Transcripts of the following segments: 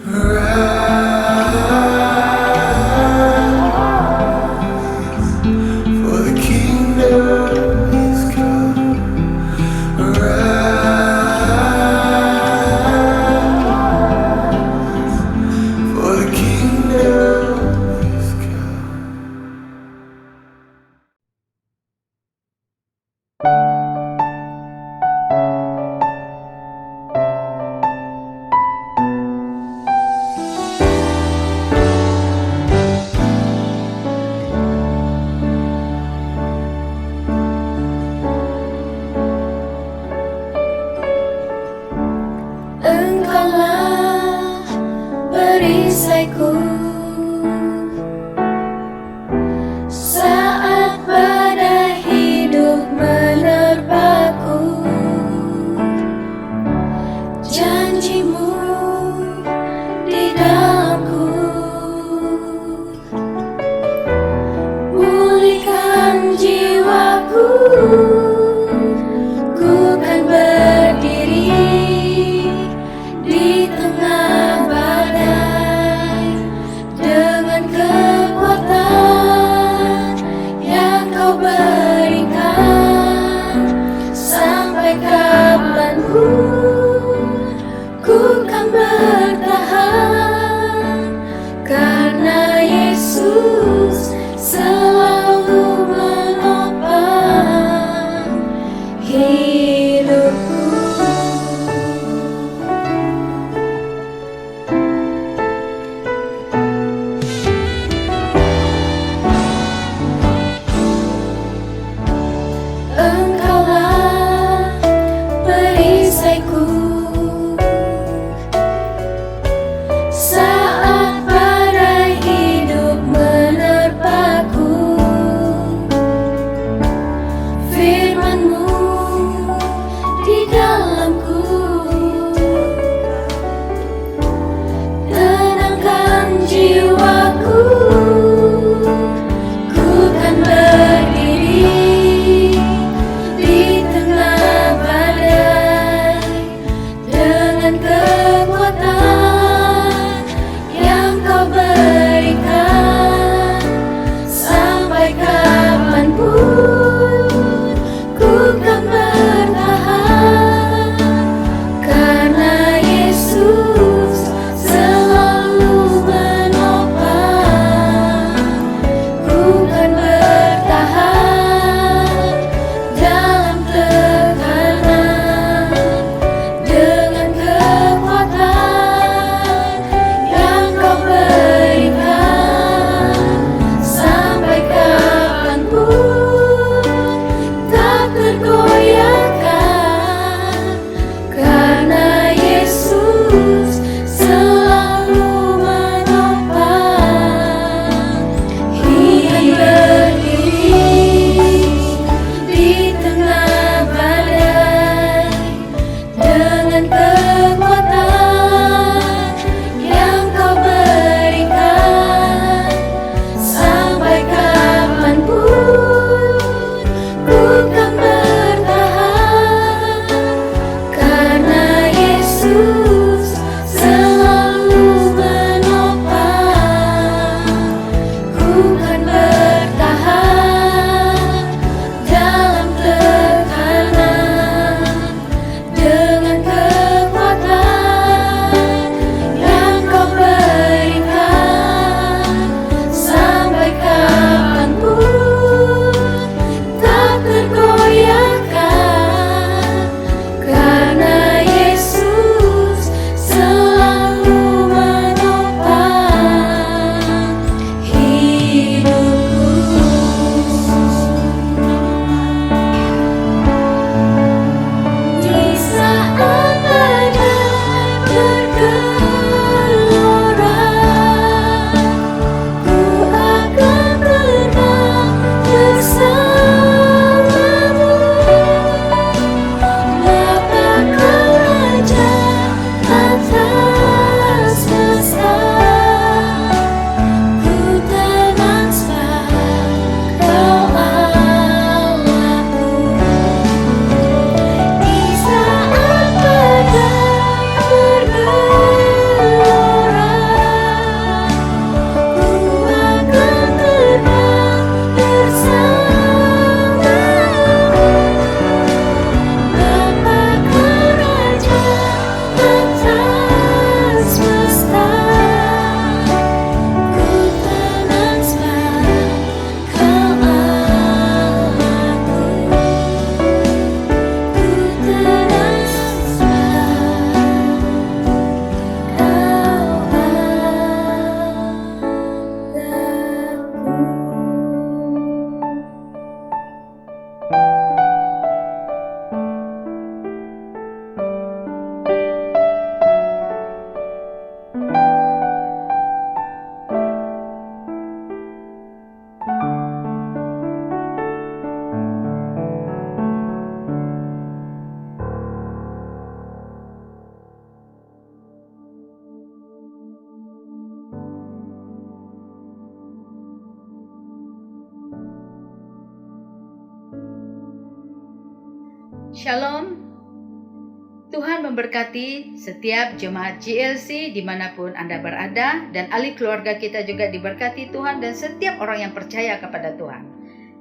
For the kingdom is come. Arise, for the kingdom is come. Engkaulah perisaiku saat badai hidup menerpaku. Janjimu di dalamku, pulihkan jiwaku. Ku kan berdiri di tengah badai Shalom. Tuhan memberkati setiap jemaat GLC dimanapun Anda berada, dan ahli keluarga kita juga diberkati Tuhan dan setiap orang yang percaya kepada Tuhan.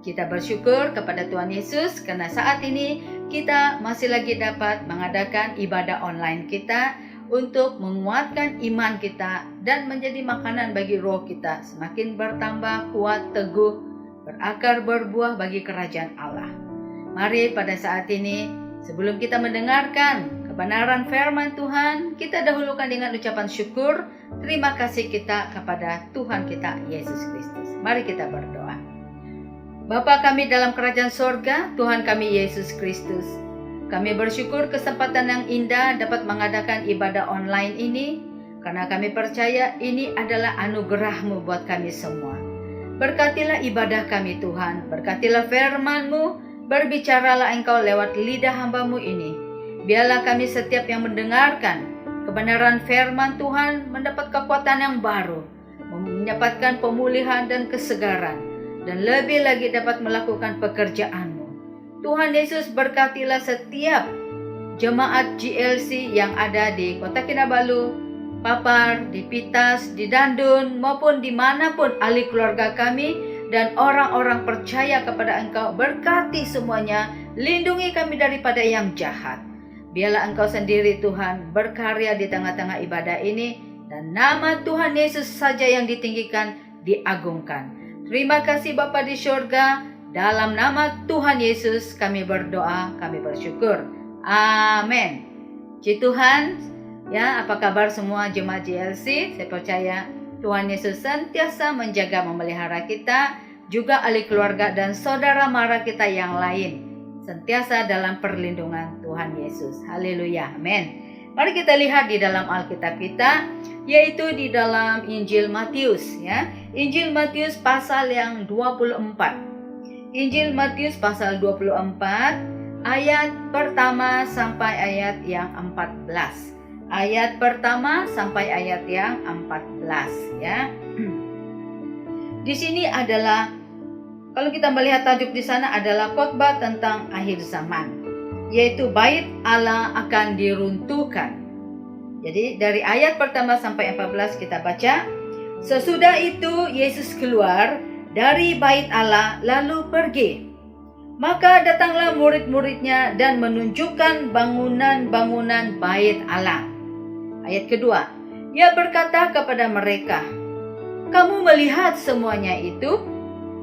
Kita bersyukur kepada Tuhan Yesus karena saat ini kita masih lagi dapat mengadakan ibadah online kita untuk menguatkan iman kita dan menjadi makanan bagi roh kita semakin bertambah kuat, teguh, berakar, berbuah bagi kerajaan Allah. Mari pada saat ini, sebelum kita mendengarkan kebenaran firman Tuhan, kita dahulukan dengan ucapan syukur, terima kasih kita kepada Tuhan kita Yesus Kristus. Mari kita berdoa. Bapa kami dalam kerajaan sorga, Tuhan kami Yesus Kristus, kami bersyukur kesempatan yang indah dapat mengadakan ibadah online ini, karena kami percaya ini adalah anugerah-Mu buat kami semua. Berkatilah ibadah kami Tuhan, berkatilah firman-Mu, berbicaralah Engkau lewat lidah hamba-Mu ini. Biarlah kami setiap yang mendengarkan kebenaran firman Tuhan mendapat kekuatan yang baru, mendapatkan pemulihan dan kesegaran, dan lebih lagi dapat melakukan pekerjaan-Mu. Tuhan Yesus berkatilah setiap jemaat GLC yang ada di Kota Kinabalu, Papar, di Pitas, di Dandun, maupun dimanapun ahli keluarga kami dan orang-orang percaya kepada Engkau. Berkati semuanya, lindungi kami daripada yang jahat. Biarlah Engkau sendiri Tuhan berkarya di tengah-tengah ibadah ini, dan nama Tuhan Yesus saja yang ditinggikan, diagungkan. Terima kasih Bapa di surga, dalam nama Tuhan Yesus kami berdoa, kami bersyukur. Amin. Puji Tuhan. Ya, apa kabar semua jemaat GLC? Saya percaya Tuhan Yesus sentiasa menjaga memelihara kita, juga ahli keluarga dan saudara mara kita yang lain, sentiasa dalam perlindungan Tuhan Yesus. Haleluya. Amin. Mari kita lihat di dalam Alkitab kita, yaitu di dalam Injil Matius, ya. Injil Matius pasal yang 24. Injil Matius pasal 24 ayat pertama sampai ayat yang 14. Ayat pertama sampai ayat yang 14, ya. Di sini adalah, kalau kita melihat tajuk di sana adalah khotbah tentang akhir zaman, yaitu bait Allah akan diruntuhkan. Jadi dari ayat pertama sampai 14 kita baca. Sesudah itu Yesus keluar dari bait Allah lalu pergi. Maka datanglah murid-muridnya dan menunjukkan bangunan-bangunan bait Allah. Ayat kedua, Ia berkata kepada mereka, "Kamu melihat semuanya itu?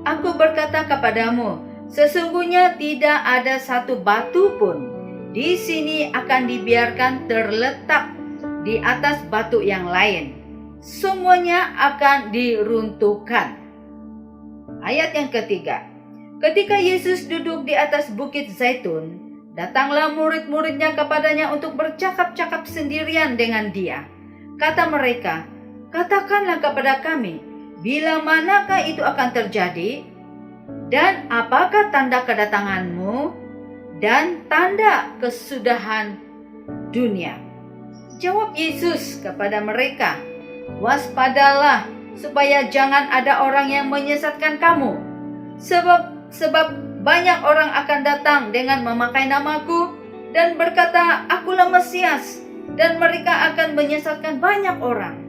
Aku berkata kepadamu, sesungguhnya tidak ada satu batu pun di sini akan dibiarkan terletak di atas batu yang lain. Semuanya akan diruntuhkan." Ayat yang ketiga, ketika Yesus duduk di atas bukit Zaitun, datanglah murid-muridnya kepadanya untuk bercakap-cakap sendirian dengan Dia. Kata mereka, "Katakanlah kepada kami, bila manakah itu akan terjadi? Dan apakah tanda kedatangan-Mu dan tanda kesudahan dunia?" Jawab Yesus kepada mereka, "Waspadalah supaya jangan ada orang yang menyesatkan kamu. Sebab banyak orang akan datang dengan memakai namaku dan berkata, 'Akulah Mesias,' dan mereka akan menyesatkan banyak orang.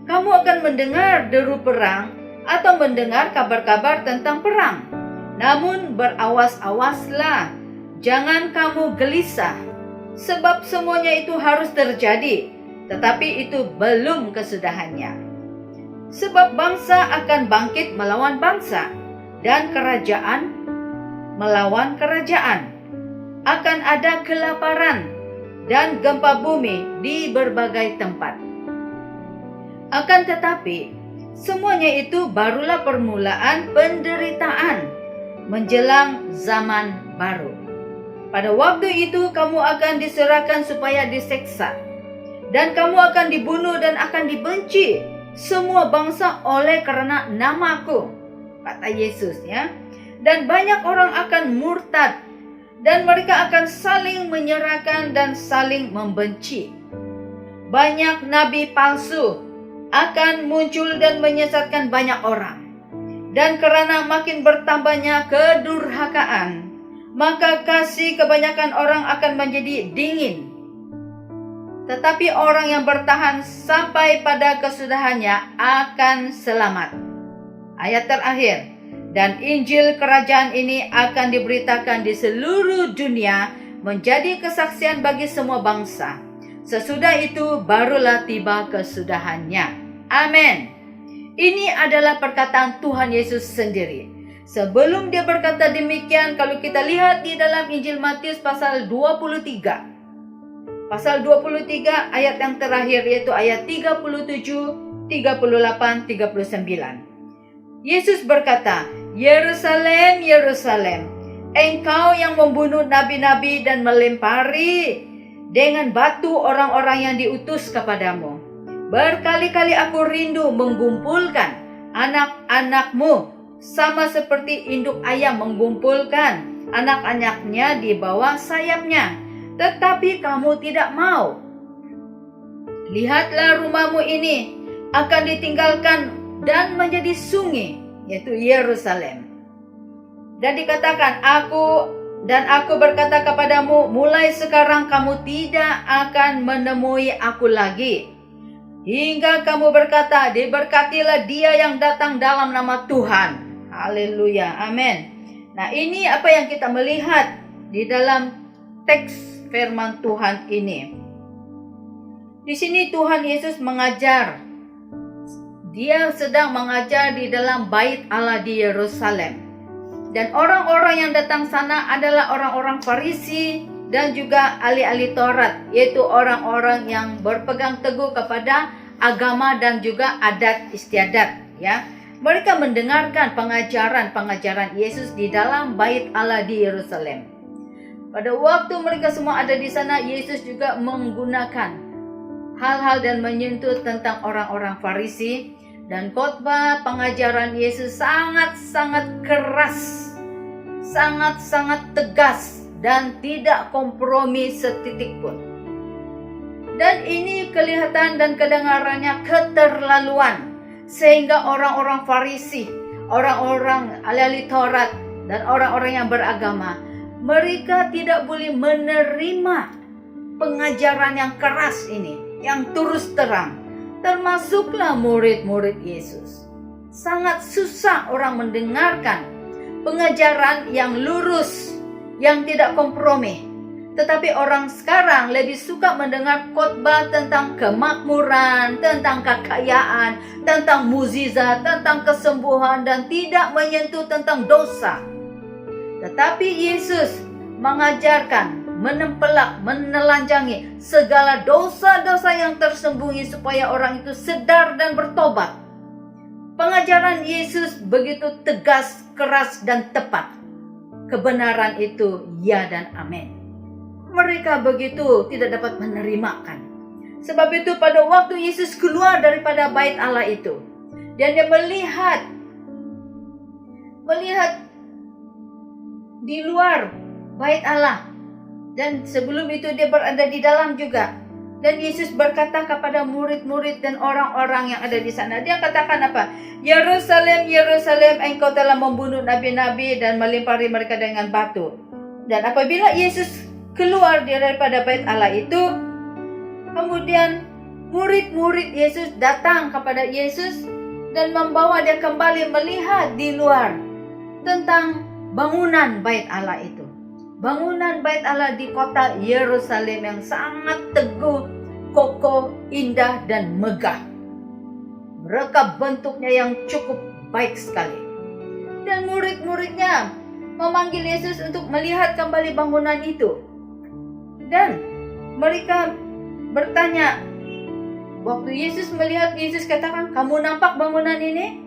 Kamu akan mendengar deru perang atau mendengar kabar-kabar tentang perang. Namun berawas-awaslah, jangan kamu gelisah, sebab semuanya itu harus terjadi, tetapi itu belum kesudahannya. Sebab bangsa akan bangkit melawan bangsa, dan kerajaan melawan kerajaan. Akan ada kelaparan dan gempa bumi di berbagai tempat. Akan tetapi, semuanya itu barulah permulaan penderitaan menjelang zaman baru. Pada waktu itu kamu akan diserahkan supaya diseksa, dan kamu akan dibunuh dan akan dibenci semua bangsa oleh karena namaku," kata Yesus, ya. "Dan banyak orang akan murtad, dan mereka akan saling menyerahkan dan saling membenci. Banyak nabi palsu akan muncul dan menyesatkan banyak orang. Dan karena makin bertambahnya kedurhakaan, maka kasih kebanyakan orang akan menjadi dingin. Tetapi orang yang bertahan sampai pada kesudahannya akan selamat. Ayat terakhir, dan Injil kerajaan ini akan diberitakan di seluruh dunia menjadi kesaksian bagi semua bangsa. Sesudah itu barulah tiba kesudahannya. Amin. Ini adalah perkataan Tuhan Yesus sendiri. Sebelum dia berkata demikian, kalau kita lihat di dalam Injil Matius pasal 23. Pasal 23 ayat yang terakhir yaitu ayat 37, 38, 39. Yesus berkata, Yerusalem, Yerusalem, engkau yang membunuh nabi-nabi dan melempari dengan batu orang-orang yang diutus kepadamu. Berkali-kali aku rindu mengumpulkan anak-anakmu sama seperti induk ayam mengumpulkan anak-anaknya di bawah sayapnya. Tetapi kamu tidak mau. Lihatlah rumahmu ini akan ditinggalkan dan menjadi sunyi, yaitu Yerusalem. Dan dikatakan, aku berkata kepadamu, mulai sekarang kamu tidak akan menemui aku lagi. Hingga kamu berkata, diberkatilah dia yang datang dalam nama Tuhan. Haleluya, amin. Nah, ini apa yang kita melihat di dalam teks firman Tuhan ini. Di sini Tuhan Yesus mengajar. Dia sedang mengajar di dalam bait Allah di Yerusalem. Dan orang-orang yang datang sana adalah orang-orang Farisi dan juga ahli-ahli Taurat, yaitu orang-orang yang berpegang teguh kepada agama dan juga adat istiadat, ya. Mereka mendengarkan pengajaran Yesus di dalam bait Allah di Yerusalem. Pada waktu mereka semua ada di sana, Yesus juga menggunakan hal-hal dan menyentuh tentang orang-orang Farisi, dan khotbah pengajaran Yesus sangat-sangat keras, sangat-sangat tegas dan tidak kompromi setitik pun. Dan ini kelihatan dan kedengarannya keterlaluan, sehingga orang-orang Farisi, orang-orang ahli Taurat dan orang-orang yang beragama, mereka tidak boleh menerima pengajaran yang keras ini, yang terus terang. Termasuklah murid-murid Yesus. Sangat susah orang mendengarkan pengajaran yang lurus, yang tidak kompromi. Tetapi orang sekarang lebih suka mendengar khotbah tentang kemakmuran, tentang kekayaan, tentang mukjizat, tentang kesembuhan, dan tidak menyentuh tentang dosa. Tetapi Yesus mengajarkan, menempelak, menelanjangi segala dosa-dosa yang tersembunyi supaya orang itu sadar dan bertobat. Pengajaran Yesus begitu tegas, keras, dan tepat. Kebenaran itu ya dan amin. Mereka begitu tidak dapat menerimakan. Sebab itu pada waktu Yesus keluar daripada bait Allah itu, dan dia melihat di luar bait Allah, dan sebelum itu dia berada di dalam juga. Dan Yesus berkata kepada murid-murid dan orang-orang yang ada di sana. Dia katakan apa? Yerusalem, Yerusalem, engkau telah membunuh nabi-nabi dan melempari mereka dengan batu. Dan apabila Yesus keluar daripada bait Allah itu, kemudian murid-murid Yesus datang kepada Yesus dan membawa dia kembali melihat di luar tentang bangunan bait Allah itu. Bangunan bait Allah di kota Yerusalem yang sangat teguh, kokoh, indah, dan megah. Mereka bentuknya yang cukup baik sekali. Dan murid-muridnya memanggil Yesus untuk melihat kembali bangunan itu. Dan mereka bertanya, waktu Yesus melihat, Yesus katakan, kamu nampak bangunan ini?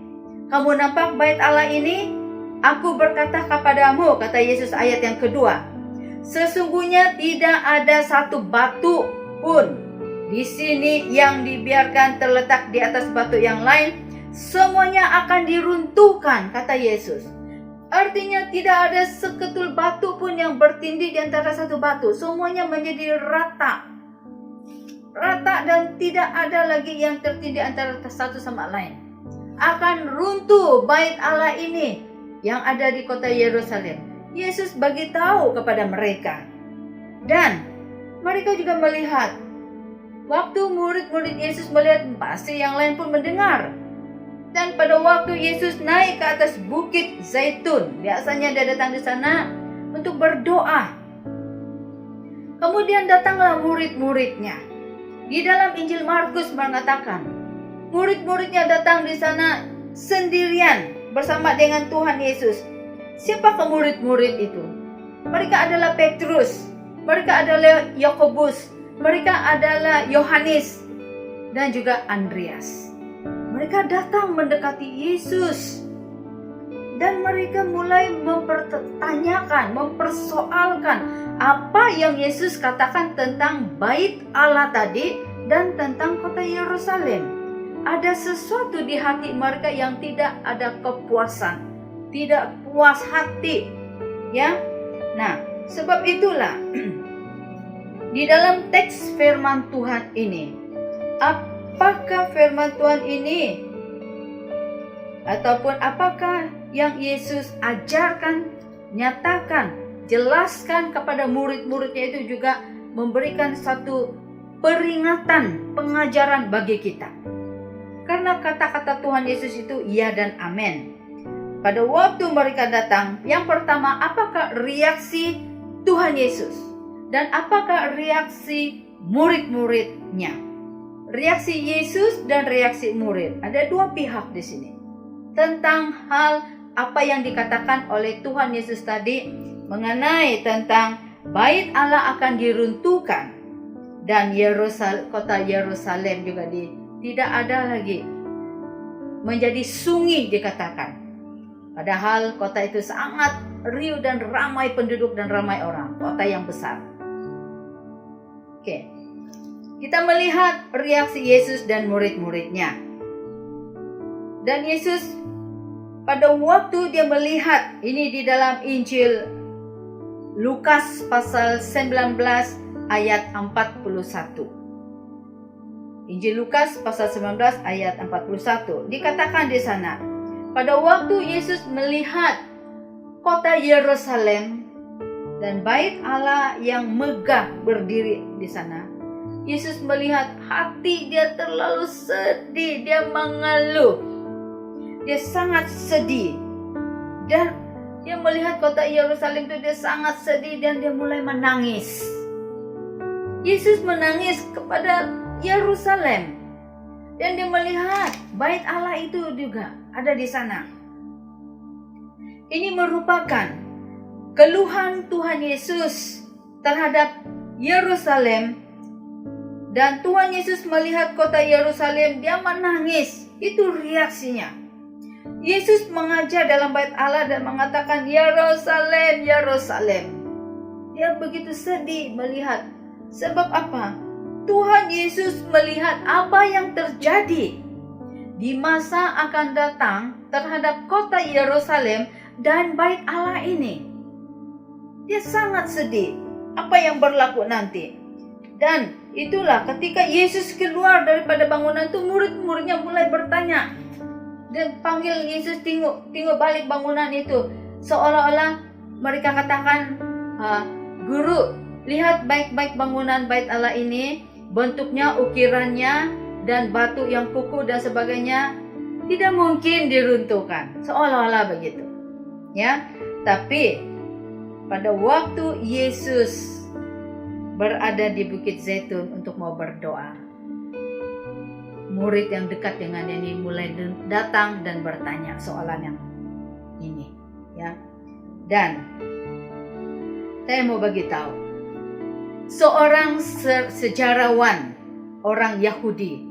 Kamu nampak bait Allah ini? Aku berkata kepadamu, kata Yesus ayat yang kedua, sesungguhnya tidak ada satu batu pun di sini yang dibiarkan terletak di atas batu yang lain. Semuanya akan diruntuhkan, kata Yesus. Artinya tidak ada seketul batu pun yang bertindih di antara satu batu. Semuanya menjadi rata. Rata dan tidak ada lagi yang tertindih antara satu sama lain. Akan runtuh bait Allah ini yang ada di kota Yerusalem. Yesus bagi tahu kepada mereka. Dan mereka juga melihat. Waktu murid-murid Yesus melihat, pasti yang lain pun mendengar. Dan pada waktu Yesus naik ke atas bukit Zaitun, biasanya dia datang di sana untuk berdoa. Kemudian datanglah murid-muridnya. Di dalam Injil Markus mengatakan, murid-muridnya datang di sana sendirian bersama dengan Tuhan Yesus. Siapakah murid-murid itu? Mereka adalah Petrus, mereka adalah Yakobus, mereka adalah Yohanes, dan juga Andreas. Mereka datang mendekati Yesus. Dan mereka mulai mempertanyakan, mempersoalkan apa yang Yesus katakan tentang bait Allah tadi dan tentang kota Yerusalem. Ada sesuatu di hati mereka yang tidak ada kepuasan, tidak puas hati, ya. Nah, sebab itulah di dalam teks firman Tuhan ini, apakah firman Tuhan ini ataupun apakah yang Yesus ajarkan, nyatakan, jelaskan kepada murid-muridnya itu juga memberikan satu peringatan, pengajaran bagi kita. Karena kata-kata Tuhan Yesus itu iya dan amin. Pada waktu mereka datang, yang pertama, apakah reaksi Tuhan Yesus? Dan apakah reaksi murid-muridnya? Reaksi Yesus dan reaksi murid. Ada dua pihak di sini. Tentang hal apa yang dikatakan oleh Tuhan Yesus tadi mengenai tentang bait Allah akan diruntuhkan dan kota Yerusalem juga tidak ada lagi menjadi sunyi dikatakan. Padahal kota itu sangat riuh dan ramai penduduk dan ramai orang, kota yang besar. Oke. Kita melihat reaksi Yesus dan murid-muridnya. Dan Yesus pada waktu dia melihat, ini di dalam Injil Lukas pasal 19 ayat 41. Injil Lukas pasal 19 ayat 41. Dikatakan di sana, pada waktu Yesus melihat kota Yerusalem dan bait Allah yang megah berdiri di sana, Yesus melihat hati dia terlalu sedih, dia mengeluh. Dia sangat sedih. Dan dia melihat kota Yerusalem itu dia sangat sedih dan dia mulai menangis. Yesus menangis kepada Yerusalem. Dan dia melihat bait Allah itu juga ada di sana. Ini merupakan keluhan Tuhan Yesus terhadap Yerusalem. Dan Tuhan Yesus melihat kota Yerusalem, dia menangis. Itu reaksinya. Yesus mengajar dalam bait Allah dan mengatakan, Yerusalem, Yerusalem. Dia begitu sedih melihat. Sebab apa? Tuhan Yesus melihat apa yang terjadi di masa akan datang terhadap kota Yerusalem dan bait Allah ini. Dia sangat sedih apa yang berlaku nanti. Dan itulah ketika Yesus keluar daripada bangunan itu, murid-muridnya mulai bertanya. Dan panggil Yesus, tengok balik bangunan itu. Seolah-olah mereka katakan, Guru, lihat baik-baik bangunan bait Allah ini, bentuknya, ukirannya, dan batu yang kukuh dan sebagainya, tidak mungkin diruntuhkan. Seolah-olah begitu. Ya, tapi pada waktu Yesus berada di Bukit Zaitun untuk mau berdoa, murid yang dekat dengan ini mulai datang dan bertanya soalan yang ini, ya. Dan saya mau bagi tahu, seorang sejarawan, orang Yahudi,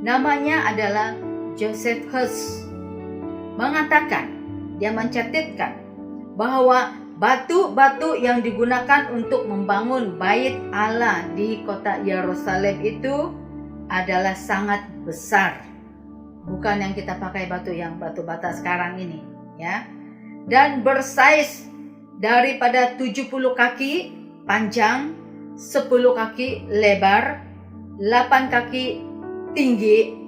namanya adalah Josephus, mengatakan, dia mencatatkan bahwa batu-batu yang digunakan untuk membangun bait Allah di kota Yerusalem itu adalah sangat besar. Bukan yang kita pakai batu bata sekarang ini, ya. Dan bersaiz daripada 70 kaki panjang, 10 kaki lebar, 8 kaki tinggi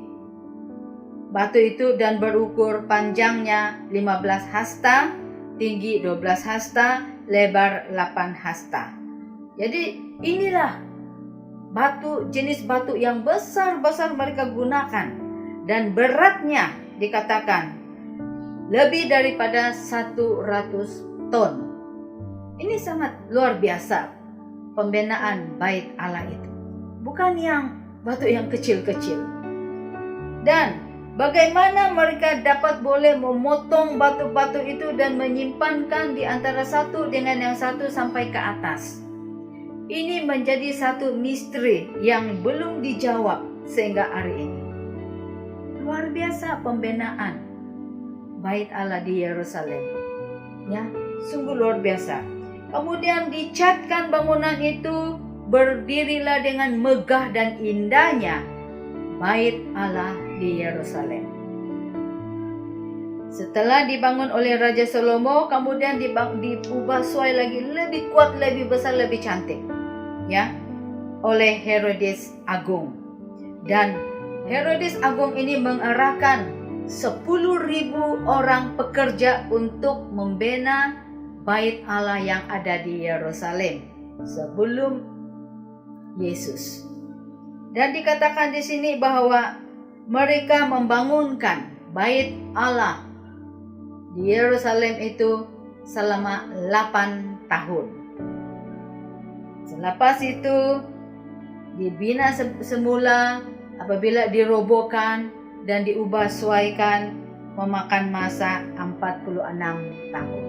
batu itu, dan berukur panjangnya 15 hasta, tinggi 12 hasta, lebar 8 hasta. Jadi inilah jenis batu yang besar-besar mereka gunakan, dan beratnya dikatakan lebih daripada 100 ton. Ini sangat luar biasa pembenaan bait Allah itu. Bukan yang batu yang kecil-kecil. Dan bagaimana mereka dapat boleh memotong batu-batu itu dan menyimpankan di antara satu dengan yang satu sampai ke atas. Ini menjadi satu misteri yang belum dijawab sehingga hari ini. Luar biasa pembenaan bait Allah di Yerusalem. Ya, sungguh luar biasa. Kemudian dicatkan bangunan itu, berdirilah dengan megah dan indahnya bait Allah di Yerusalem. Setelah dibangun oleh Raja Salomo, kemudian diubah suai lagi, lebih kuat, lebih besar, lebih cantik, ya, oleh Herodes Agung. Dan Herodes Agung ini mengerahkan 10.000 orang pekerja untuk membina bait Allah yang ada di Yerusalem sebelum Yesus. Dan dikatakan di sini bahwa mereka membangunkan bait Allah di Yerusalem itu selama 8 tahun. Selepas itu dibina semula, apabila dirobohkan dan diubah suaikan memakan masa 46 tahun.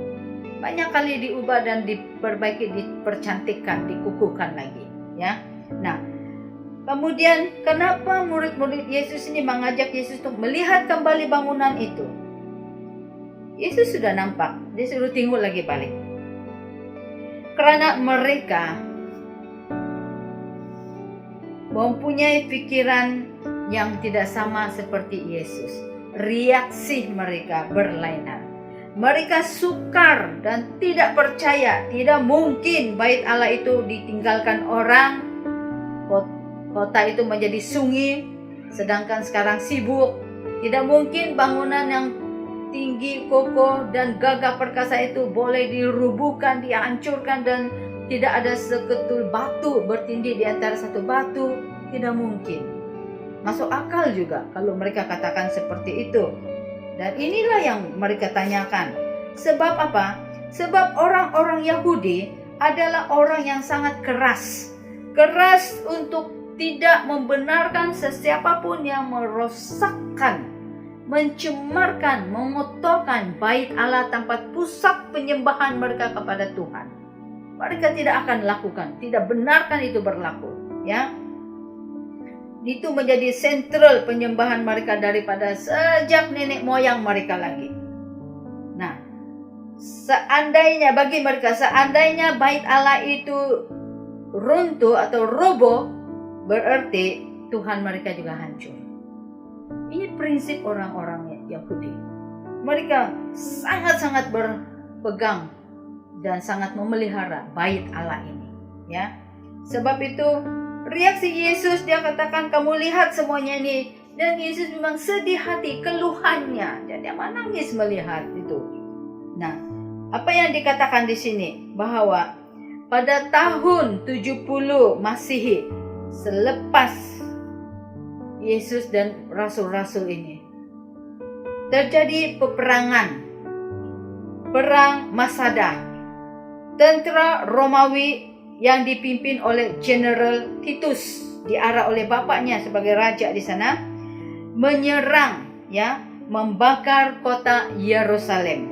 Banyak kali diubah dan diperbaiki, dipercantikkan, dikukuhkan lagi, ya. Nah, kemudian kenapa murid-murid Yesus ini mengajak Yesus untuk melihat kembali bangunan itu? Yesus sudah nampak, dia suruh tengok lagi balik. Karena mereka mempunyai pikiran yang tidak sama seperti Yesus. Reaksi mereka berlainan. Mereka sukar dan tidak percaya, tidak mungkin bait Allah itu ditinggalkan orang, kota itu menjadi sunyi, sedangkan sekarang sibuk. Tidak mungkin bangunan yang tinggi, kokoh dan gagah perkasa itu boleh dirubuhkan, dihancurkan, dan tidak ada seketul batu bertindih di antara satu batu. Tidak mungkin. Masuk akal juga kalau mereka katakan seperti itu. Dan inilah yang mereka tanyakan. Sebab apa? Sebab orang-orang Yahudi adalah orang yang sangat keras. Keras untuk tidak membenarkan sesiapapun yang merosakkan, mencemarkan, mengotorkan bait Allah, tempat pusat penyembahan mereka kepada Tuhan. Mereka tidak akan lakukan, tidak benarkan itu berlaku, ya. Itu menjadi sentral penyembahan mereka daripada sejak nenek moyang mereka lagi. Nah, bagi mereka seandainya bait Allah itu runtuh atau roboh, berarti Tuhan mereka juga hancur. Ini prinsip orang-orang Yahudi. Mereka sangat-sangat berpegang dan sangat memelihara bait Allah ini, ya. Sebab itu reaksi Yesus, dia katakan, kamu lihat semuanya ini. Dan Yesus memang sedih hati, keluhannya. Jadi dia menangis melihat itu. Nah, apa yang dikatakan di sini? Bahwa pada tahun 70 Masehi, selepas Yesus dan rasul-rasul ini, terjadi peperangan. Perang Masada. Tentara Romawi yang dipimpin oleh General Titus, diarah oleh bapaknya sebagai raja di sana, menyerang, ya, membakar kota Yerusalem.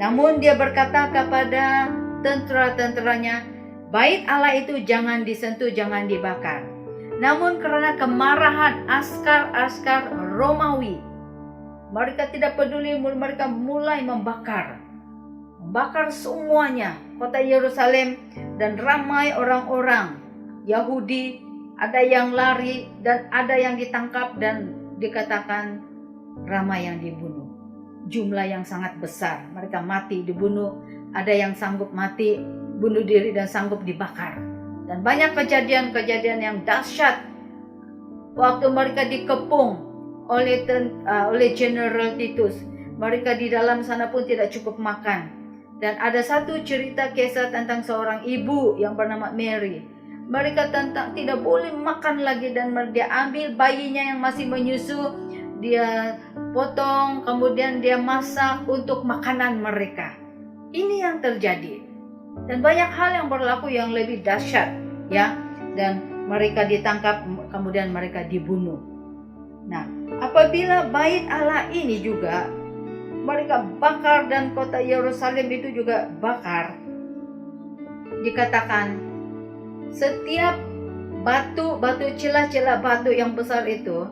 Namun dia berkata kepada tentara-tentaranya, bait Allah itu jangan disentuh, jangan dibakar. Namun karena kemarahan askar-askar Romawi, mereka tidak peduli, mereka mulai membakar semuanya kota Yerusalem, dan ramai orang-orang Yahudi, ada yang lari dan ada yang ditangkap, dan dikatakan ramai yang dibunuh. Jumlah yang sangat besar, mereka mati dibunuh, ada yang sanggup mati bunuh diri dan sanggup dibakar. Dan banyak kejadian-kejadian yang dahsyat waktu mereka dikepung oleh General Titus. Mereka di dalam sana pun tidak cukup makan. Dan ada satu cerita kisah tentang seorang ibu yang bernama Mary. Mereka tidak boleh makan lagi dan dia ambil bayinya yang masih menyusu, dia potong, kemudian dia masak untuk makanan mereka. Ini yang terjadi. Dan banyak hal yang berlaku yang lebih dahsyat, ya. Dan mereka ditangkap, kemudian mereka dibunuh. Nah, apabila bait Allah ini juga mereka bakar dan kota Yerusalem itu juga bakar, dikatakan setiap batu celah-celah batu yang besar itu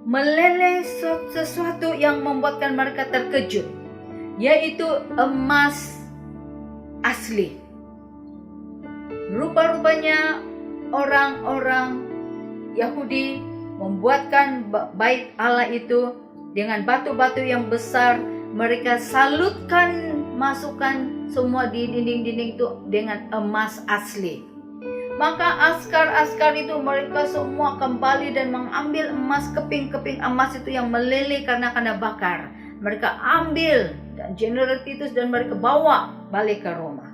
meleleh sesuatu yang membuatkan mereka terkejut, yaitu emas asli. Rupa-rupanya orang-orang Yahudi membuatkan bait Allah itu dengan batu-batu yang besar. Mereka salutkan, masukkan semua di dinding-dinding itu dengan emas asli. Maka askar-askar itu mereka semua kembali dan mengambil emas, keping-keping emas itu yang meleleh karena bakar. Mereka ambil dan Jenderal Titus dan mereka bawa balik ke Roma.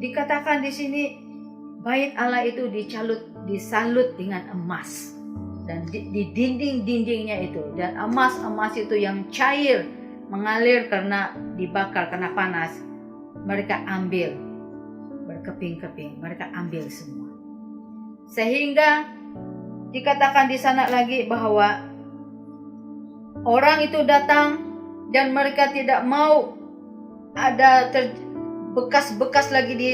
Dikatakan di sini bait Allah itu disalut dengan emas. Dan di dinding-dindingnya itu, dan emas itu yang cair mengalir karena dibakar, karena panas, mereka ambil berkeping-keping, mereka ambil semua. Sehingga dikatakan di sana lagi bahwa orang itu datang dan mereka tidak mau ada bekas-bekas lagi di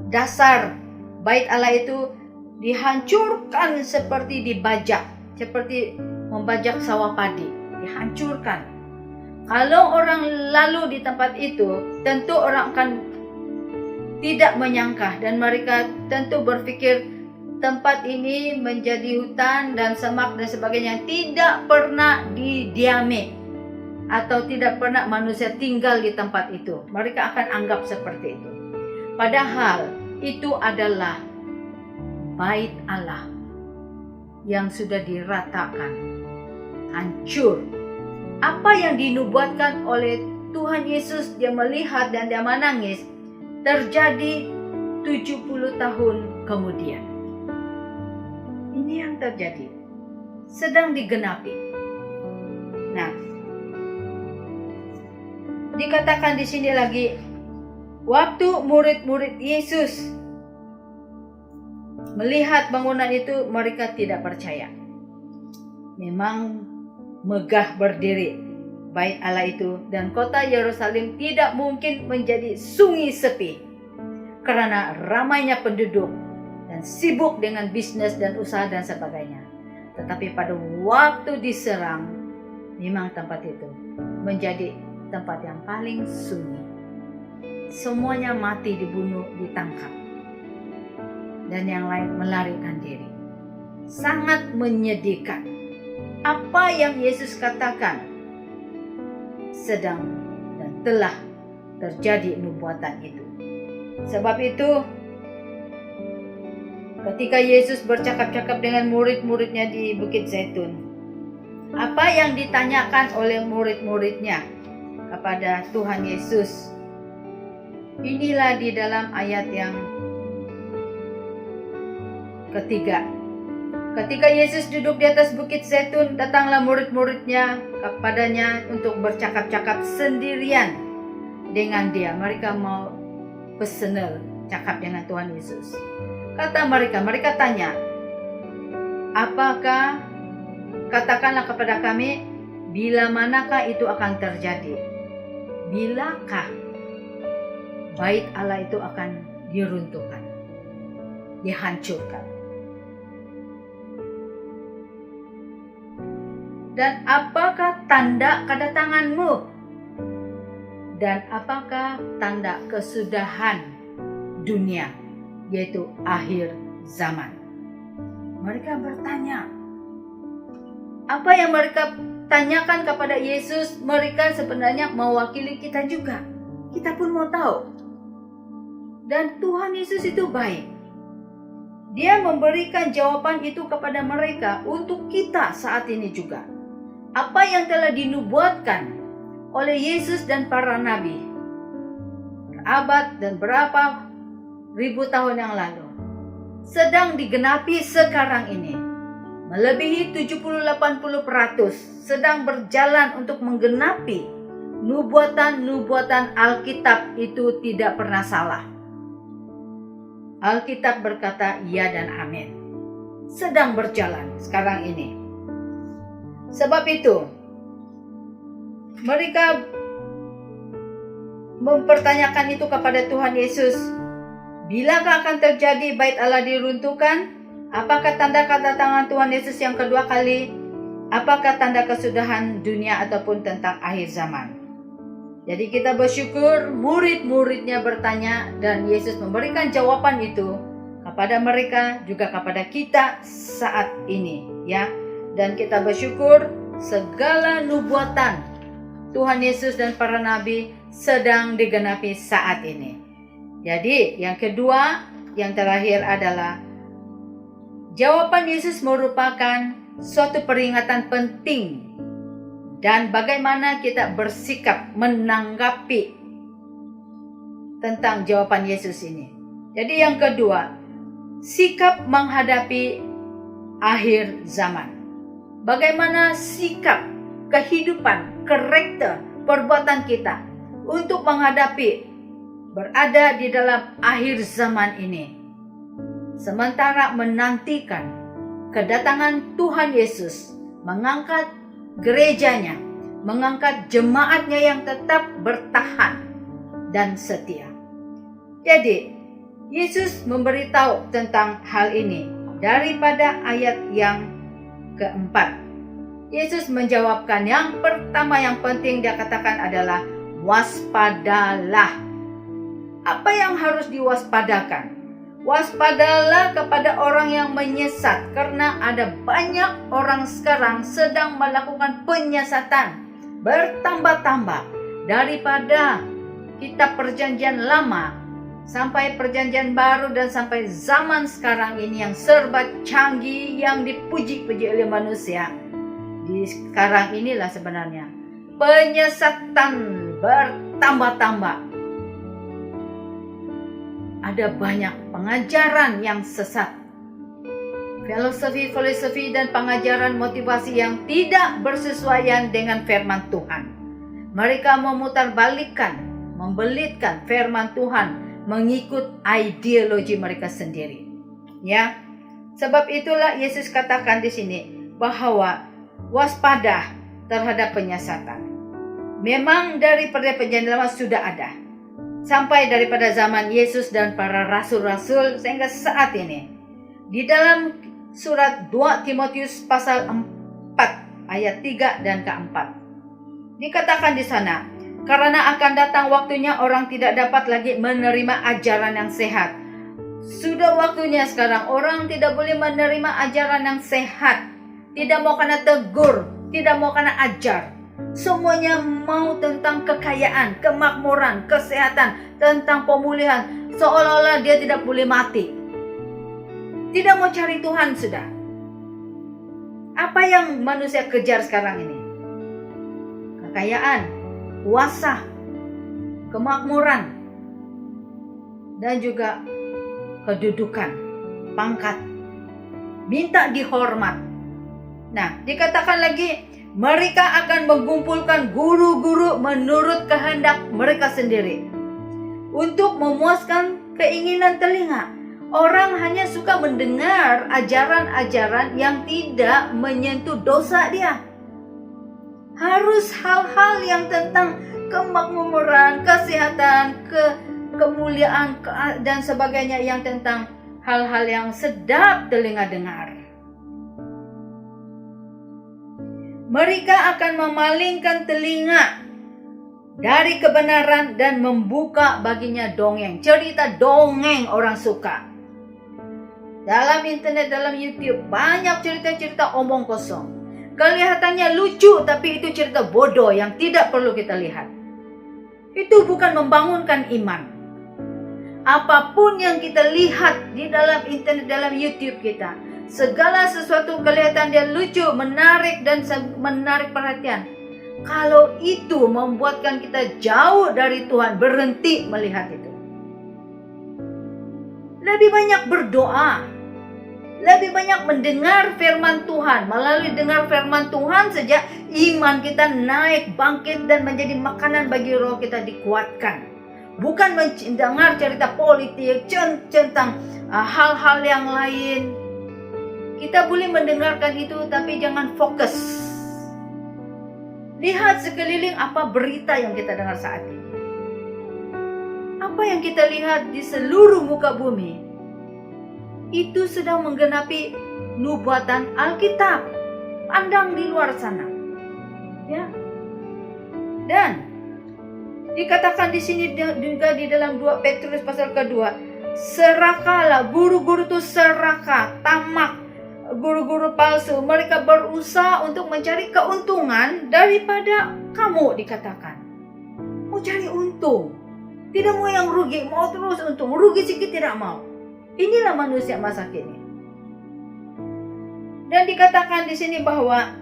dasar bait Allah itu, dihancurkan seperti dibajak, seperti membajak sawah padi, dihancurkan. Kalau orang lalu di tempat itu, tentu orang akan tidak menyangka dan mereka tentu berpikir tempat ini menjadi hutan dan semak dan sebagainya, tidak pernah didiami atau tidak pernah manusia tinggal di tempat itu. Mereka akan anggap seperti itu. Padahal itu adalah bait Allah yang sudah diratakan, hancur. Apa yang dinubuatkan oleh Tuhan Yesus, dia melihat dan dia menangis, terjadi 70 tahun kemudian. Ini yang terjadi, sedang digenapi. Nah, dikatakan di sini lagi, waktu murid-murid Yesus melihat bangunan itu, mereka tidak percaya. Memang megah berdiri bait Allah itu, dan kota Yerusalem tidak mungkin menjadi sunyi sepi karena ramainya penduduk dan sibuk dengan bisnis dan usaha dan sebagainya. Tetapi pada waktu diserang, memang tempat itu menjadi tempat yang paling sunyi. Semuanya mati, dibunuh, ditangkap, dan yang lain melarikan diri. Sangat menyedihkan. Apa yang Yesus katakan sedang dan telah terjadi nubuatan itu. Sebab itu, ketika Yesus bercakap-cakap dengan murid-muridnya di Bukit Zaitun, apa yang ditanyakan oleh murid-muridnya kepada Tuhan Yesus, inilah di dalam ayat yang ketiga. Ketika Yesus duduk di atas Bukit Zaitun, datanglah murid-muridnya kepadanya untuk bercakap-cakap sendirian dengan dia. Mereka mau personal cakap dengan Tuhan Yesus. Kata mereka tanya, apakah, katakanlah kepada kami, bila manakah itu akan terjadi? Bilakah bait Allah itu akan diruntuhkan, dihancurkan? Dan apakah tanda kedatanganmu? Dan apakah tanda kesudahan dunia, yaitu akhir zaman? Mereka bertanya. Apa yang mereka tanyakan kepada Yesus, mereka sebenarnya mewakili kita juga. Kita pun mau tahu. Dan Tuhan Yesus itu baik. Dia memberikan jawaban itu kepada mereka untuk kita saat ini juga. Apa yang telah dinubuatkan oleh Yesus dan para nabi, berabad dan berapa ribu tahun yang lalu sedang digenapi sekarang ini. Melebihi 70-80% sedang berjalan untuk menggenapi nubuatan-nubuatan Alkitab itu tidak pernah salah. Alkitab berkata ya dan amin. Sedang berjalan sekarang ini. Sebab itu, mereka mempertanyakan itu kepada Tuhan Yesus. Bilakah akan terjadi bait Allah diruntuhkan? Apakah tanda kedatangan Tuhan Yesus yang kedua kali? Apakah tanda kesudahan dunia ataupun tentang akhir zaman? Jadi kita bersyukur murid-muridnya bertanya dan Yesus memberikan jawaban itu kepada mereka juga kepada kita saat ini, ya. Dan kita bersyukur segala nubuatan Tuhan Yesus dan para nabi sedang digenapi saat ini. Jadi yang kedua, yang terakhir adalah jawaban Yesus merupakan suatu peringatan penting dan bagaimana kita bersikap menanggapi tentang jawaban Yesus ini. Jadi yang kedua, sikap menghadapi akhir zaman. Bagaimana sikap, kehidupan, karakter, perbuatan kita untuk menghadapi berada di dalam akhir zaman ini. Sementara menantikan kedatangan Tuhan Yesus, mengangkat gerejanya, mengangkat jemaatnya yang tetap bertahan dan setia. Jadi, Yesus memberitahu tentang hal ini daripada ayat yang keempat. Yesus menjawabkan yang pertama yang penting dia katakan adalah waspadalah. Apa yang harus diwaspadakan? Waspadalah kepada orang yang menyesat, karena ada banyak orang sekarang sedang melakukan penyesatan bertambah-tambah daripada kitab perjanjian lama sampai perjanjian baru dan sampai zaman sekarang ini yang serba canggih yang dipuji-puji oleh manusia. Di sekarang inilah sebenarnya penyesatan bertambah-tambah. Ada banyak pengajaran yang sesat, filosofi dan pengajaran motivasi yang tidak bersesuaian dengan firman Tuhan. Mereka memutarbalikkan, membelitkan firman Tuhan mengikut ideologi mereka sendiri. Ya, sebab itulah Yesus katakan di sini bahwa waspada terhadap penyesatan. Memang dari perjanjian lama sudah ada. Sampai daripada zaman Yesus dan para rasul-rasul sehingga saat ini. Di dalam surat 2 Timotius pasal 4 ayat 3 dan ke-4. Dikatakan di sana, karena akan datang waktunya orang tidak dapat lagi menerima ajaran yang sehat. Sudah waktunya sekarang orang tidak boleh menerima ajaran yang sehat. Tidak mau karena tegur, tidak mau karena ajar. Semuanya mau tentang kekayaan, kemakmuran, kesehatan, tentang pemulihan. Seolah-olah dia tidak boleh mati. Tidak mau cari Tuhan sudah. Apa yang manusia kejar sekarang ini? Kekayaan, kuasa, kemakmuran, dan juga kedudukan, pangkat. Minta dihormat. Nah, dikatakan lagi, mereka akan mengumpulkan guru-guru menurut kehendak mereka sendiri untuk memuaskan keinginan telinga. Orang hanya suka mendengar ajaran-ajaran yang tidak menyentuh dosa dia. Harus hal-hal yang tentang kemakmuran, kesehatan, kemuliaan dan sebagainya, yang tentang hal-hal yang sedap telinga dengar. Mereka akan memalingkan telinga dari kebenaran dan membuka baginya dongeng. Cerita dongeng orang suka. Dalam internet, dalam YouTube, banyak cerita-cerita omong kosong. Kelihatannya lucu, tapi itu cerita bodoh yang tidak perlu kita lihat. Itu bukan membangunkan iman. Apapun yang kita lihat di dalam internet, dalam YouTube kita, segala sesuatu kelihatan dia lucu, menarik dan menarik perhatian. kalau itu membuatkan kita jauh dari Tuhan, berhenti melihat itu. Lebih banyak berdoa, lebih banyak mendengar firman Tuhan. Melalui dengar firman Tuhan saja iman kita naik, bangkit, dan menjadi makanan bagi roh kita dikuatkan. Bukan mendengar cerita politik, tentang hal-hal yang lain. Kita boleh mendengarkan itu, tapi jangan fokus. Lihat sekeliling apa berita yang kita dengar saat ini. Apa yang kita lihat di seluruh muka bumi, itu sedang menggenapi nubuatan Alkitab. Pandang di luar sana. Ya. Dan dikatakan di sini juga di dalam 2 Petrus pasal kedua, serakahlah, guru-guru itu serakah, tamak, guru-guru palsu. Mereka berusaha untuk mencari keuntungan daripada kamu, dikatakan. Mau cari untung. Tidak mau yang rugi, mau terus untung. Rugi sedikit tidak mau. Inilah manusia masa kini. Dan dikatakan di sini bahwa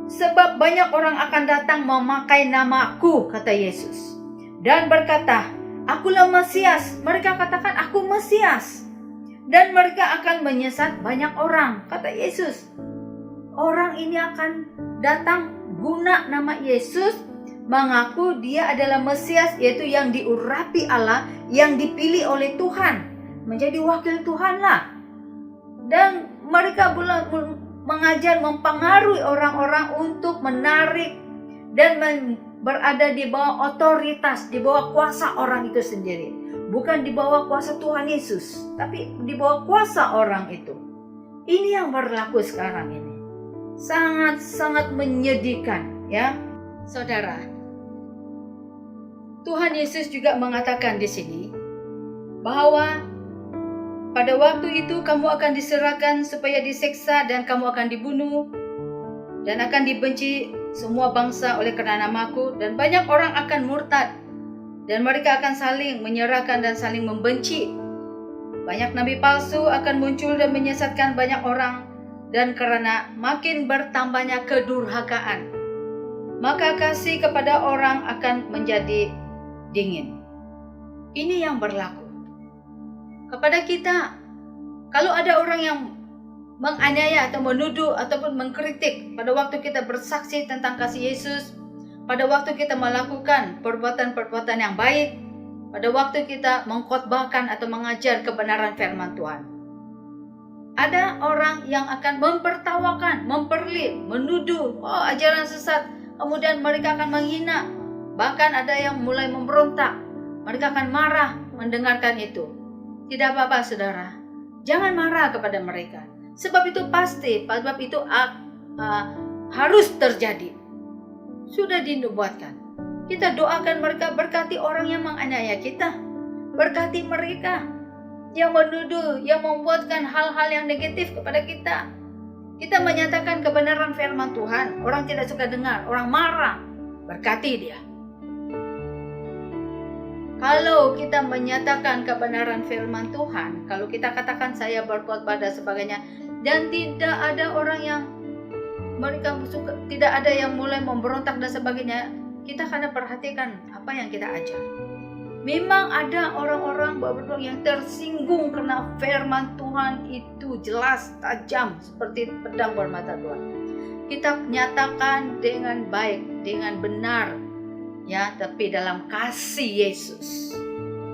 sebab banyak orang akan datang memakai namaku, kata Yesus, dan berkata, akulah Mesias. Mereka katakan, aku Mesias. Dan mereka akan menyesat banyak orang, kata Yesus. Orang ini akan datang guna nama Yesus, mengaku dia adalah Mesias, yaitu yang diurapi Allah, yang dipilih oleh Tuhan, menjadi wakil Tuhan lah. Dan mereka mengajar, mempengaruhi orang-orang untuk menarik dan berada di bawah otoritas, di bawah kuasa orang itu sendiri. Bukan di bawah kuasa Tuhan Yesus, tapi di bawah kuasa orang itu. Ini yang berlaku sekarang ini. Sangat-sangat menyedihkan, ya, saudara. Tuhan Yesus juga mengatakan di sini bahwa pada waktu itu kamu akan diserahkan supaya diseksa, dan kamu akan dibunuh dan akan dibenci semua bangsa oleh karena namaku, dan banyak orang akan murtad dan mereka akan saling menyerahkan dan saling membenci. Banyak nabi palsu akan muncul dan menyesatkan banyak orang, dan karena makin bertambahnya kedurhakaan, maka kasih kepada orang akan menjadi dingin. Ini yang berlaku kepada kita. Kalau ada orang yang menganiaya atau menuduh ataupun mengkritik pada waktu kita bersaksi tentang kasih Yesus, pada waktu kita melakukan perbuatan-perbuatan yang baik, pada waktu kita mengkhotbahkan atau mengajar kebenaran firman Tuhan, ada orang yang akan mempertawakan, memperlit, menuduh, ajaran sesat, kemudian mereka akan menghina. Bahkan ada yang mulai memberontak. Mereka akan marah mendengarkan itu. Tidak apa-apa, saudara. Jangan marah kepada mereka. Sebab itu pasti, sebab itu harus terjadi. Sudah dinubuatkan. Kita doakan mereka, berkati orang yang menganiaya kita. Berkati mereka yang menuduh, yang membuatkan hal-hal yang negatif kepada kita. Kita menyatakan kebenaran firman Tuhan. Orang tidak suka dengar, orang marah. Berkati dia. Kalau kita menyatakan kebenaran firman Tuhan, kalau kita katakan saya berkhotbah dan sebagainya, dan tidak ada orang yang mereka suka, tidak ada yang mulai memberontak dan sebagainya, kita akan perhatikan apa yang kita ajar. Memang ada orang-orang yang tersinggung karena firman Tuhan itu jelas, tajam, seperti pedang bermata dua. Kita nyatakan dengan baik, dengan benar, ya, tapi dalam kasih Yesus,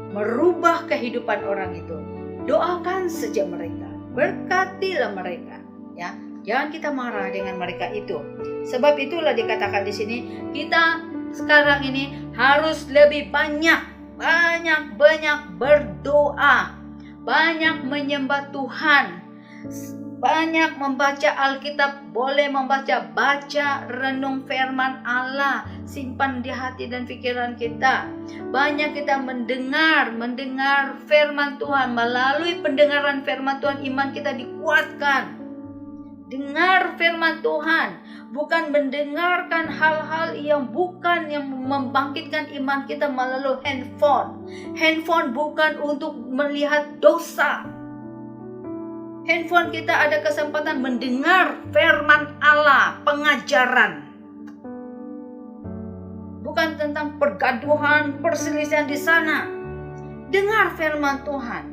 merubah kehidupan orang itu. Doakan saja mereka, berkatilah mereka, ya. Jangan kita marah dengan mereka itu. Sebab itulah dikatakan di sini, kita sekarang ini harus lebih banyak berdoa, banyak menyembah Tuhan, banyak membaca Alkitab. Boleh baca renung firman Allah, simpan di hati dan pikiran kita. Banyak kita mendengar firman Tuhan. Melalui pendengaran firman Tuhan, iman kita dikuatkan. Dengar firman Tuhan, bukan mendengarkan hal-hal yang bukan, yang membangkitkan iman kita melalui handphone. Handphone bukan untuk melihat dosa. Handphone kita ada kesempatan mendengar firman Allah, pengajaran. bukan tentang pergaduhan, perselisihan di sana. Dengar firman Tuhan,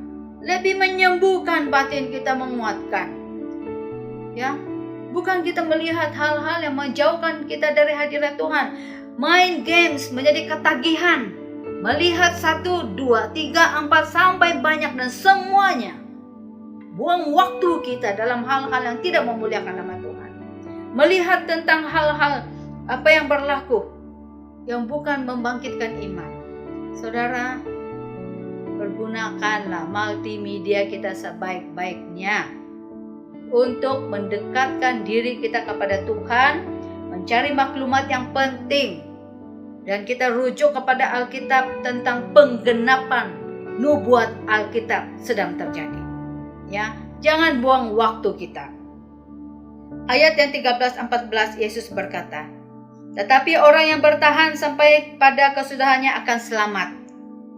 lebih menyembuhkan batin kita, menguatkan. Ya, bukan kita melihat hal-hal yang menjauhkan kita dari hadirat Tuhan. Main games menjadi ketagihan, melihat 1, 2, 3, 4 sampai banyak dan semuanya. Buang waktu kita dalam hal-hal yang tidak memuliakan nama Tuhan. Melihat tentang hal-hal apa yang berlaku yang bukan membangkitkan iman. Saudara, pergunakanlah multimedia kita sebaik-baiknya untuk mendekatkan diri kita kepada Tuhan, mencari maklumat yang penting, dan kita rujuk kepada Alkitab tentang penggenapan nubuat Alkitab sedang terjadi. Ya, jangan buang waktu kita. Ayat yang 13-14 Yesus berkata, "Tetapi orang yang bertahan sampai pada kesudahannya akan selamat.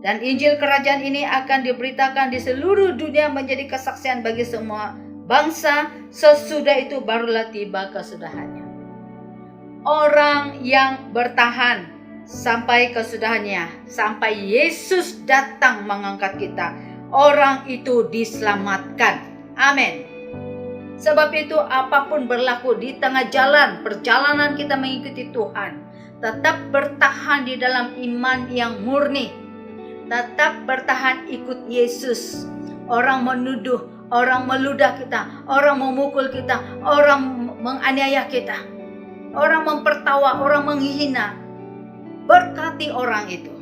Dan Injil kerajaan ini akan diberitakan di seluruh dunia menjadi kesaksian bagi semua bangsa, sesudah itu barulah tiba kesudahannya." Orang yang bertahan sampai kesudahannya, sampai Yesus datang mengangkat kita, orang itu diselamatkan. Amin. Sebab itu apapun berlaku di tengah jalan, perjalanan kita mengikuti Tuhan, tetap bertahan di dalam iman yang murni. Tetap bertahan ikut Yesus. Orang menuduh, orang meludah kita, orang memukul kita, orang menganiaya kita, orang mempertawa, orang menghina. Berkati orang itu.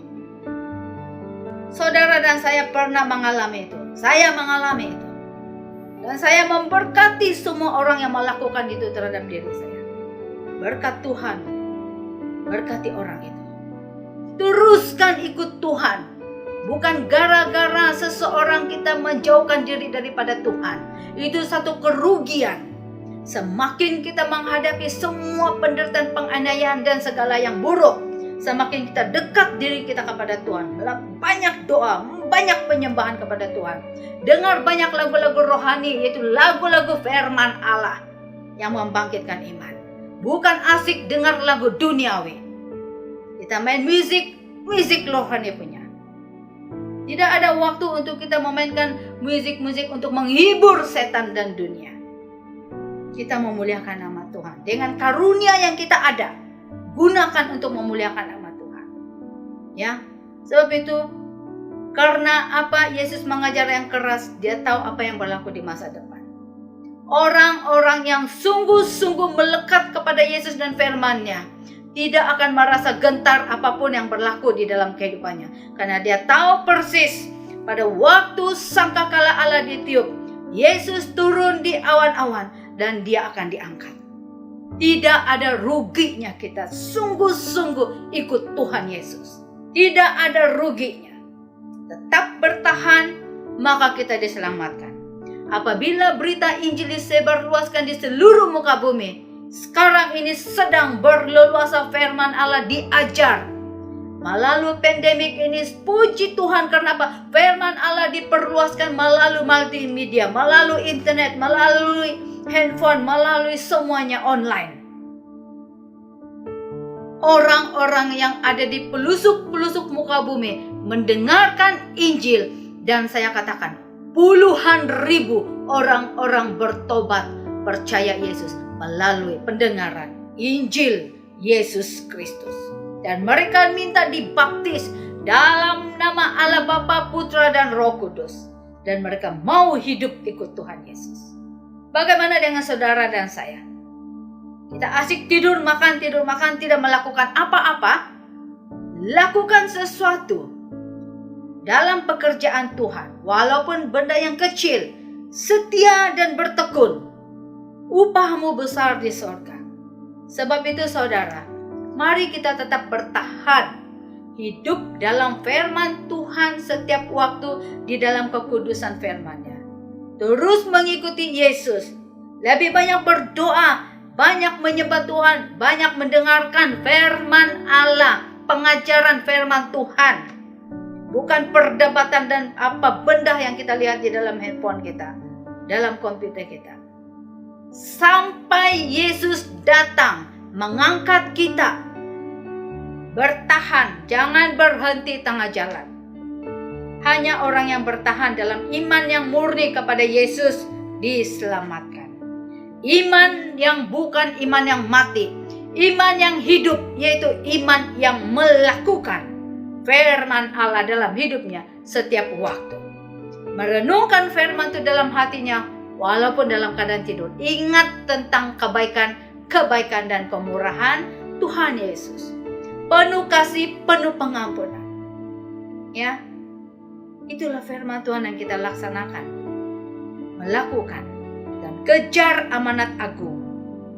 Saudara dan saya pernah mengalami itu. Saya mengalami itu. Dan saya memberkati semua orang yang melakukan itu terhadap diri saya. Berkat Tuhan, berkati orang itu. Teruskan ikut Tuhan. Bukan gara-gara seseorang kita menjauhkan diri daripada Tuhan. Itu satu kerugian. Semakin kita menghadapi semua penderitaan, penganiayaan dan segala yang buruk, semakin kita dekat diri kita kepada Tuhan. Banyak doa, banyak penyembahan kepada Tuhan. Dengar banyak lagu-lagu rohani, yaitu lagu-lagu firman Allah yang membangkitkan iman. Bukan asik dengar lagu duniawi. Kita main musik rohani punya. Tidak ada waktu untuk kita memainkan musik untuk menghibur setan dan dunia. Kita memuliakan nama Tuhan. Dengan karunia yang kita ada, gunakan untuk memuliakan nama Tuhan. Ya, sebab itu karena apa Yesus mengajar yang keras, dia tahu apa yang berlaku di masa depan. Orang-orang yang sungguh-sungguh melekat kepada Yesus dan firman-Nya tidak akan merasa gentar apapun yang berlaku di dalam kehidupannya, karena dia tahu persis pada waktu sangkakala Allah ditiup, Yesus turun di awan-awan dan dia akan diangkat. Tidak ada ruginya kita sungguh-sungguh ikut Tuhan Yesus. Tidak ada ruginya. Tetap bertahan, maka kita diselamatkan. Apabila berita Injil disebarluaskan di seluruh muka bumi, sekarang ini sedang berleluasa firman Allah diajar. Melalui pandemik ini, puji Tuhan karena apa? Firman Allah diperluaskan melalui multimedia, melalui internet, melalui handphone, melalui semuanya online. Orang-orang yang ada di pelosok-pelosok muka bumi mendengarkan Injil, dan saya katakan puluhan ribu orang-orang bertobat percaya Yesus melalui pendengaran Injil Yesus Kristus. Dan mereka minta dibaptis dalam nama Allah Bapa, Putra dan Roh Kudus. Dan mereka mau hidup ikut Tuhan Yesus. Bagaimana dengan saudara dan saya? Kita asik tidur makan, tidak melakukan apa-apa. Lakukan sesuatu dalam pekerjaan Tuhan, walaupun benda yang kecil. Setia dan bertekun, upahmu besar di sorga. Sebab itu saudara, mari kita tetap bertahan hidup dalam firman Tuhan setiap waktu di dalam kekudusan firman-Nya. Terus mengikuti Yesus, lebih banyak berdoa, banyak menyembah Tuhan, banyak mendengarkan firman Allah, pengajaran firman Tuhan. Bukan perdebatan dan apa benda yang kita lihat di dalam handphone kita, dalam komputer kita. Sampai Yesus datang mengangkat kita Bertahan, jangan berhenti tengah jalan. Hanya orang yang bertahan dalam iman yang murni kepada Yesus diselamatkan. Iman yang bukan iman yang mati, iman yang hidup, yaitu iman yang melakukan firman Allah dalam hidupnya setiap waktu. Merenungkan firman itu dalam hatinya walaupun dalam keadaan tidur. Ingat tentang kebaikan dan kemurahan Tuhan Yesus. Penuh kasih, penuh pengampunan. Ya, itulah firman Tuhan yang kita laksanakan. Melakukan dan kejar amanat agung.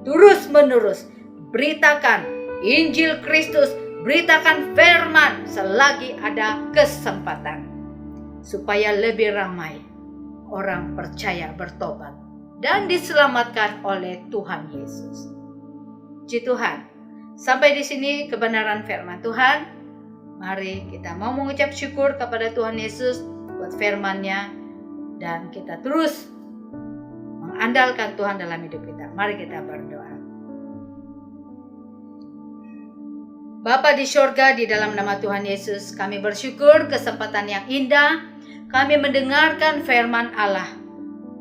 Terus menerus beritakan Injil Kristus, beritakan firman selagi ada kesempatan. Supaya lebih ramai orang percaya bertobat dan diselamatkan oleh Tuhan Yesus. Puji Tuhan. Sampai di sini kebenaran firman Tuhan. Mari kita mau mengucap syukur kepada Tuhan Yesus buat firman-Nya, dan kita terus mengandalkan Tuhan dalam hidup kita. Mari kita berdoa. Bapa di sorga, di dalam nama Tuhan Yesus, kami bersyukur kesempatan yang indah kami mendengarkan firman Allah.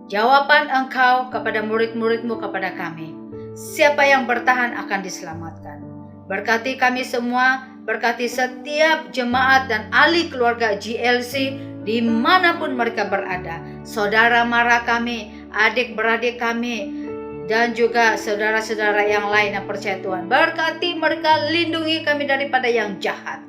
Jawaban Engkau kepada murid-murid-Mu kepada kami. Siapa yang bertahan akan diselamatkan. Berkati kami semua, berkati setiap jemaat dan ahli keluarga GLC dimanapun mereka berada. Saudara mara kami, adik-beradik kami, dan juga saudara-saudara yang lain yang percaya Tuhan. Berkati mereka, lindungi kami daripada yang jahat.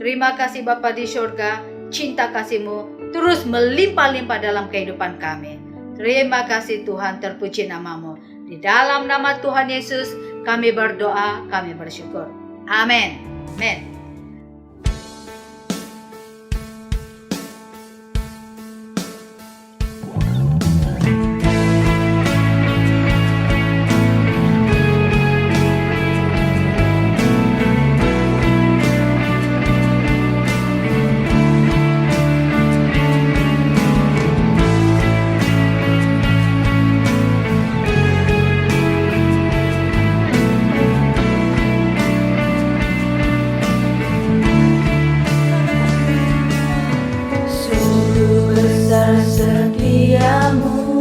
Terima kasih Bapa di surga, cinta kasih-Mu terus melimpah-limpah dalam kehidupan kami. Terima kasih Tuhan, terpuji nama-Mu. Di dalam nama Tuhan Yesus kami berdoa, kami bersyukur. Amin. Amin. Setiamu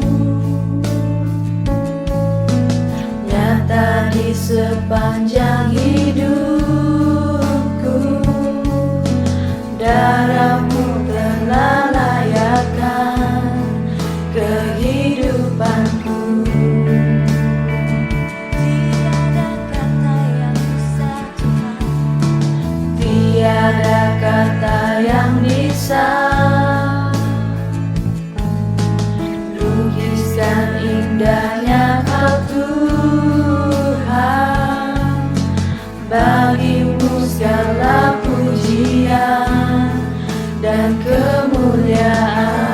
nyata di sepanjang hidupku, darah-Mu telah layakkan kehidupanku. Tiada kata yang bisa lukiskan indahnya Kau Tuhan. Bagi-Mu segala pujian dan kemuliaan.